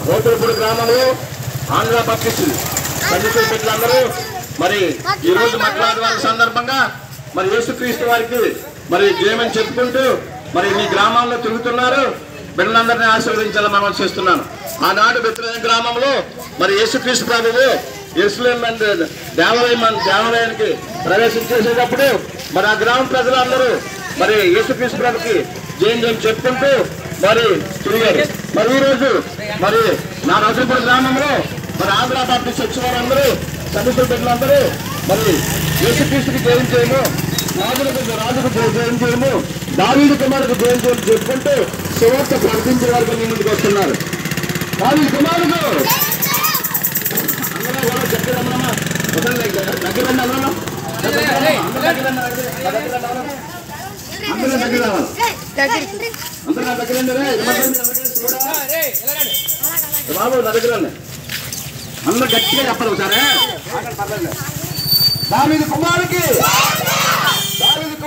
రోతులపూడి గ్రామంలో ఆంధ్ర బాప్టిస్ట్ సంఘ బిడ్డలందరూ మరి ఈ రోజు మాట్లాడే సందర్భంగా మరి యేసుక్రీస్తు వారికి మరి జయమని చెప్పుకుంటూ మరి మీ గ్రామాల్లో తిరుగుతున్నారు. బిడ్డలందరినీ ఆశీర్వదించాలని మనం చేస్తున్నాను. ఆనాడు బెత్లెహేము గ్రామంలో మరి యేసుక్రీస్తు ప్రభువు యెరూషలేము దేవాలయానికి ప్రవేశించేసేటప్పుడు మరి ఆ గ్రామ ప్రజలందరూ మరి యేసుక్రీస్తు ప్రభుకి జయం చెప్పుకుంటూ మరి తిరిగారు. మరి ఈ రోజు మరి నా రోతులపూడి గ్రామంలో మరి ఆంధ్ర బాప్టిస్ట్ చర్చ్ వారందరూ సన్నిధి బిడ్డలందరూ మరి యేసుక్రీస్తుకి జయం చేయము, రాజుకు జయం చేయము, దావీదు కుమారుకు జయం చేయము చెప్పుకుంటూ సువార్త ప్రకటించే వారికి మీ ముందుకు వస్తున్నారు. దావీదు కుమారుడు బాబు నా దగ్గర అందరూ గట్టిగా చెప్పాలి. సరే దావీదు కుమారుడికి